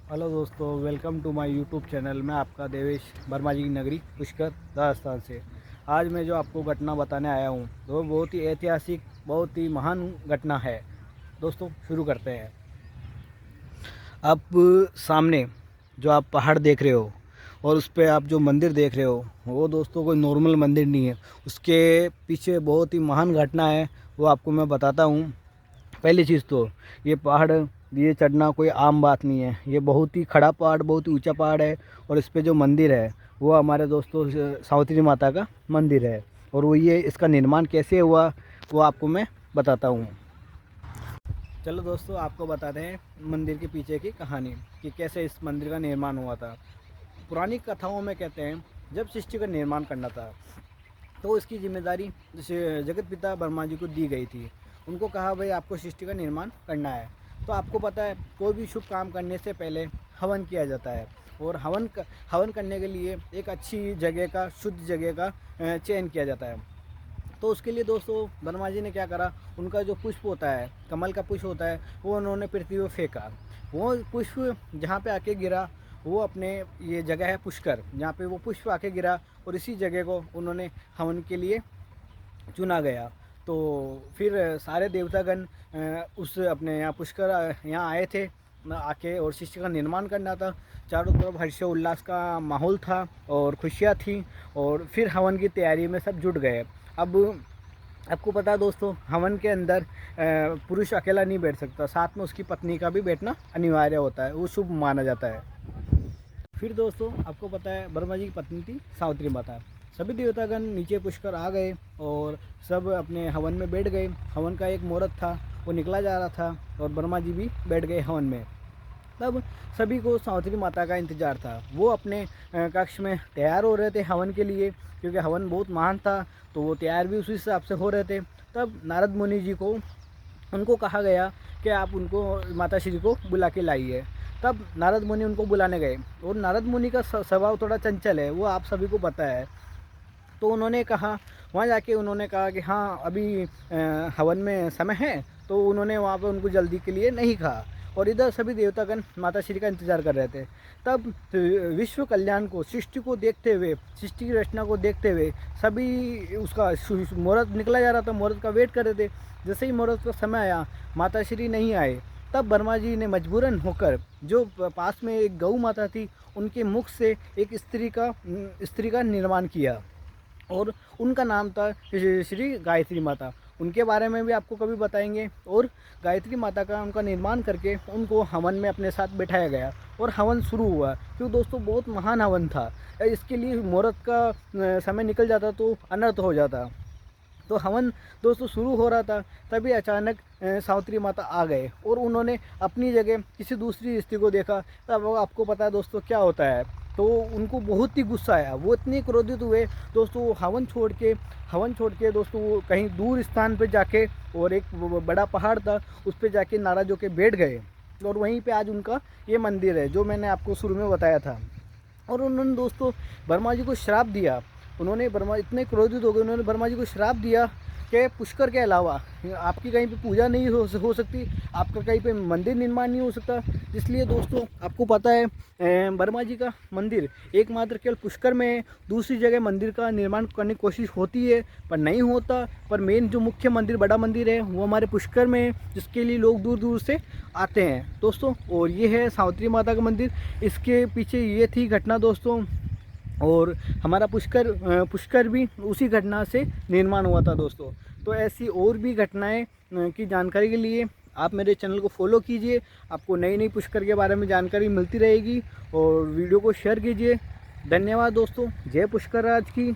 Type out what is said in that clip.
Hello दोस्तों, welcome to my YouTube channel. मैं आपका देवेश वर्मा जी की नगरी पुष्कर राजस्थान से। आज मैं जो आपको घटना बताने आया हूँ वो बहुत ही ऐतिहासिक, बहुत ही महान घटना है। दोस्तों शुरू करते हैं। आप सामने जो आप पहाड़ देख रहे हो और उस पे आप जो मंदिर देख रहे हो वो दोस्तों कोई नॉर्मल मंदिर नहीं है। उसके पीछे बहुत ही महान घटना है, वो आपको मैं बताता हूँ। पहली चीज़ तो ये पहाड़, ये चढ़ना कोई आम बात नहीं है। ये बहुत ही खड़ा पहाड़, बहुत ही ऊंचा पहाड़ है। और इस पे जो मंदिर है वो हमारे दोस्तों सावित्री माता का मंदिर है। और वो ये इसका निर्माण कैसे हुआ वो आपको मैं बताता हूँ। चलो दोस्तों, आपको बताते हैं मंदिर के पीछे की कहानी कि कैसे इस मंदिर का निर्माण हुआ था। पुरानी कथाओं में कहते हैं जब सृष्टि का निर्माण करना था तो इसकी जिम्मेदारी जगत पिता ब्रह्मा जी को दी गई थी। उनको कहा भाई आपको सृष्टि का निर्माण करना है। तो आपको पता है कोई भी शुभ काम करने से पहले हवन किया जाता है। और हवन करने के लिए एक अच्छी जगह का, शुद्ध जगह का चयन किया जाता है। तो उसके लिए दोस्तों ब्रह्मा जी ने क्या करा, उनका जो पुष्प होता है, कमल का पुष्प होता है, वो उन्होंने पृथ्वी पर फेंका। वो पुष्प जहाँ पे आके गिरा वो अपने, ये जगह है पुष्कर, जहाँ पे वो पुष्प आके गिरा और इसी जगह को उन्होंने हवन के लिए चुना गया। तो फिर सारे देवतागण उस अपने यहाँ पुष्कर यहाँ आए थे आके, और शिष्य का निर्माण करना था। चारों तरफ हर्ष उल्लास का माहौल था और खुशियाँ थी। और फिर हवन की तैयारी में सब जुट गए। अब आपको पता है दोस्तों, हवन के अंदर पुरुष अकेला नहीं बैठ सकता, साथ में उसकी पत्नी का भी बैठना अनिवार्य होता है, वो शुभ माना जाता है। फिर दोस्तों आपको पता है ब्रह्मा जी की पत्नी थी सावित्री माता। सभी देवतागण नीचे पुष्कर आ गए और सब अपने हवन में बैठ गए। हवन का एक मुहूर्त था, वो निकला जा रहा था और ब्रह्मा जी भी बैठ गए हवन में। तब सभी को सावित्री माता का इंतज़ार था। वो अपने कक्ष में तैयार हो रहे थे हवन के लिए, क्योंकि हवन बहुत महान था तो वो तैयार भी उसी हिसाब से हो रहे थे। तब नारद मुनि जी को, उनको कहा गया कि आप उनको, माता श्री को बुला के लाइए। तब नारद मुनि उनको बुलाने गए। और नारद मुनि का स्वभाव थोड़ा चंचल है, वो आप सभी को पता है। तो उन्होंने कहा, वहाँ जाके उन्होंने कहा कि हाँ अभी हवन में समय है। तो उन्होंने वहाँ पे उनको जल्दी के लिए नहीं कहा। और इधर सभी देवतागण माता श्री का इंतजार कर रहे थे। तब विश्व कल्याण को, सृष्टि को देखते हुए, सृष्टि की रचना को देखते हुए सभी उसका मुहूर्त निकला जा रहा था, मुहूर्त का वेट कर रहे थे। जैसे ही मुहूर्त का समय आया, माता श्री नहीं आए। तब ब्रह्मा जी ने मजबूरन होकर, जो पास में एक गौ माता थी, उनके मुख से एक स्त्री का निर्माण किया। और उनका नाम था श्री गायत्री माता। उनके बारे में भी आपको कभी बताएंगे। और गायत्री माता का उनका निर्माण करके उनको हवन में अपने साथ बैठाया गया और हवन शुरू हुआ। क्यों दोस्तों, बहुत महान हवन था। इसके लिए मुहूर्त का समय निकल जाता तो अनर्थ हो जाता। तो हवन दोस्तों शुरू हो रहा था, तभी अचानक सावित्री माता आ गए और उन्होंने अपनी जगह किसी दूसरी स्त्री को देखा। तब आपको पता है दोस्तों क्या होता है। तो उनको बहुत ही गुस्सा आया, वो इतने क्रोधित हुए दोस्तों। हवन छोड़ के दोस्तों वो कहीं दूर स्थान पर जाके, और एक बड़ा पहाड़ था उस पर जाके नाराज होकर बैठ गए। और वहीं पे आज उनका ये मंदिर है जो मैंने आपको शुरू में बताया था। और उन्होंने दोस्तों ब्रह्मा जी को श्राप दिया। उन्होंने, ब्रह्मा इतने क्रोधित हो गए, उन्होंने ब्रह्मा जी को श्राप दिया कि पुष्कर के अलावा आपकी कहीं पे पूजा नहीं हो सकती, आपका कहीं पे मंदिर निर्माण नहीं हो सकता। इसलिए दोस्तों आपको पता है ब्रह्मा जी का मंदिर एकमात्र केवल पुष्कर में है। दूसरी जगह मंदिर का निर्माण करने की कोशिश होती है पर नहीं होता। पर मेन जो मुख्य मंदिर, बड़ा मंदिर है, वो हमारे पुष्कर में है, जिसके लिए लोग दूर दूर से आते हैं दोस्तों। और ये है सावित्री माता का मंदिर। इसके पीछे ये थी घटना दोस्तों। और हमारा पुष्कर भी उसी घटना से निर्माण हुआ था दोस्तों। तो ऐसी और भी घटनाएं की जानकारी के लिए आप मेरे चैनल को फॉलो कीजिए। आपको नई नई पुष्कर के बारे में जानकारी मिलती रहेगी। और वीडियो को शेयर कीजिए। धन्यवाद दोस्तों। जय पुष्कर राज की।